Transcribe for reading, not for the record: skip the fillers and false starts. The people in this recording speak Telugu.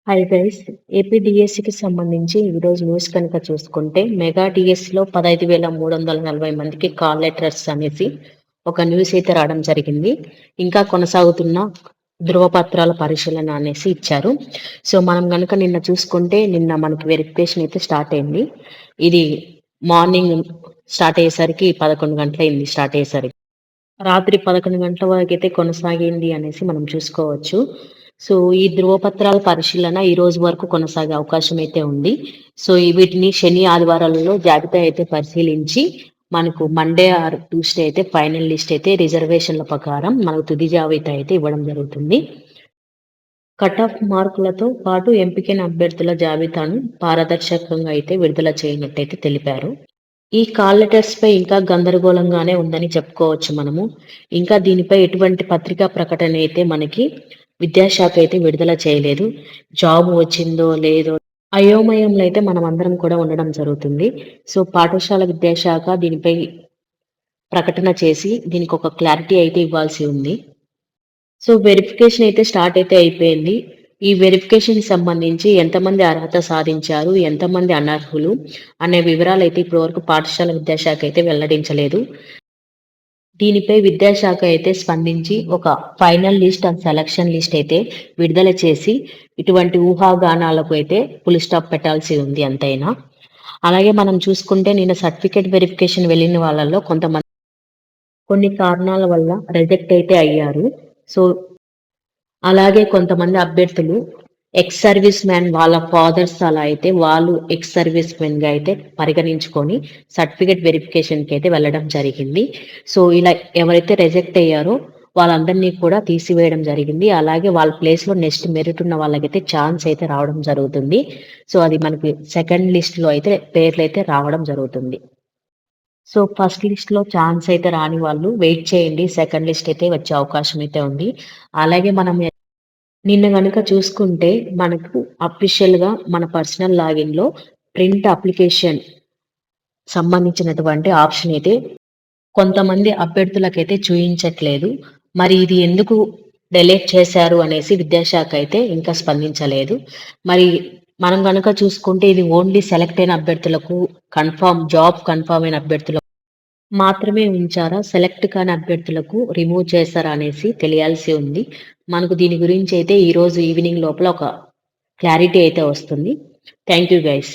Hi guys. ఏపీ డిఎస్సికి సంబంధించి ఈరోజు న్యూస్ కనుక చూసుకుంటే మెగా డిఎస్సిలో 15,340 మందికి కాల్ లెటర్స్ అనేసి ఒక న్యూస్ అయితే రావడం జరిగింది. ఇంకా కొనసాగుతున్న ధృవపత్రాల పరిశీలన అనేసి ఇచ్చారు. సో మనం కనుక నిన్న చూసుకుంటే నిన్న మనకి వెరిఫికేషన్ అయితే స్టార్ట్ అయింది. ఇది మార్నింగ్ స్టార్ట్ అయ్యేసరికి 11 గంటలైంది. స్టార్ట్ అయ్యేసరికి రాత్రి 11 గంటల వరకు అయితే కొనసాగింది అనేసి మనం చూసుకోవచ్చు. సో ఈ ధృవపత్రాల పరిశీలన ఈ రోజు వరకు కొనసాగే అవకాశం అయితే ఉంది. సో వీటిని శని ఆదివారాలలో జాబితా అయితే పరిశీలించి మనకు మండే ఆర్ ట్యూస్డే అయితే ఫైనల్ లిస్ట్ అయితే రిజర్వేషన్ల ప్రకారం మనకు తుది జాబితా అయితే ఇవ్వడం జరుగుతుంది. కట్ ఆఫ్ మార్కులతో పాటు ఎంపికైన అభ్యర్థుల జాబితాను పారదర్శకంగా అయితే విడుదల చేయనట్టయితే తెలిపారు. ఈ కాల్ లెటర్స్ పై ఇంకా గందరగోళంగానే ఉందని చెప్పుకోవచ్చు మనము. ఇంకా దీనిపై ఎటువంటి పత్రికా ప్రకటన అయితే మనకి విద్యాశాఖ అయితే విడుదల చేయలేదు. జాబ్ వచ్చిందో లేదో అయోమయంలో అయితే మనం అందరం కూడా ఉండడం జరుగుతుంది. సో పాఠశాల విద్యాశాఖ దీనిపై ప్రకటన చేసి దీనికి ఒక క్లారిటీ అయితే ఇవ్వాల్సి ఉంది. సో వెరిఫికేషన్ అయితే స్టార్ట్ అయితే అయిపోయింది. ఈ వెరిఫికేషన్ సంబంధించి ఎంతమంది అర్హత సాధించారు, ఎంతమంది అనర్హులు అనే వివరాలు అయితే ఇప్పటివరకు పాఠశాల విద్యాశాఖ అయితే వెల్లడించలేదు. దీనిపై విద్యాశాఖ అయితే స్పందించి ఒక final list and selection list అయితే విడుదల చేసి ఇటువంటి ఊహాగానాలకు అయితే ఫుల్ స్టాప్ పెట్టాల్సి ఉంది అంతైనా. అలాగే మనం చూసుకుంటే నిన్న సర్టిఫికేట్ వెరిఫికేషన్ వెళ్ళిన వాళ్ళలో కొంతమంది కొన్ని కారణాల వల్ల రిజెక్ట్ అయితే అయ్యారు. సో అలాగే కొంతమంది అభ్యర్థులు ఎక్స్ సర్వీస్ మ్యాన్ వాళ్ళ ఫాదర్స్ అలా అయితే వాళ్ళు ఎక్స్ సర్వీస్ మెన్ గా అయితే పరిగణించుకొని సర్టిఫికేట్ వెరిఫికేషన్ కి అయితే వెళ్ళడం జరిగింది. సో ఇలా ఎవరైతే రిజెక్ట్ అయ్యారో వాళ్ళందరినీ కూడా తీసివేయడం జరిగింది. అలాగే వాళ్ళ ప్లేస్ లో నెక్స్ట్ మెరిట్ ఉన్న వాళ్ళకైతే ఛాన్స్ అయితే రావడం జరుగుతుంది. సో అది మనకి సెకండ్ లిస్ట్ లో అయితే పేర్లు అయితే రావడం జరుగుతుంది. సో ఫస్ట్ లిస్ట్ లో ఛాన్స్ అయితే రాని వాళ్ళు వెయిట్ చేయండి. సెకండ్ లిస్ట్ అయితే వచ్చే అవకాశం అయితే ఉంది. అలాగే మనం నిన్న గనుక చూసుకుంటే మనకు అఫీషియల్‌గా మన పర్సనల్ లాగిన్‌లో ప్రింట్ అప్లికేషన్ సంబంధించినటువంటి ఆప్షన్ అయితే కొంతమంది అభ్యర్థులకైతే చూయించట్లేదు. మరి ఇది ఎందుకు డిలీట్ చేశారు అనేసి విద్యాశాఖ అయితే ఇంకా స్పందించలేదు. మరి మనం గనుక చూసుకుంటే ఇది ఓన్లీ సెలెక్ట్ అయిన అభ్యర్థులకు జాబ్ కన్ఫర్మ్ అయిన అభ్యర్థులకు మాత్రమే ఉంచారా? సెలెక్ట్ కాని అభ్యర్థులకు రిమూవ్ చేశారా అనేసి తెలియాల్సి ఉంది. మనకు దీని గురించి అయితే ఈరోజు ఈవినింగ్ లోపల ఒక క్లారిటీ అయితే వస్తుంది. Thank you guys.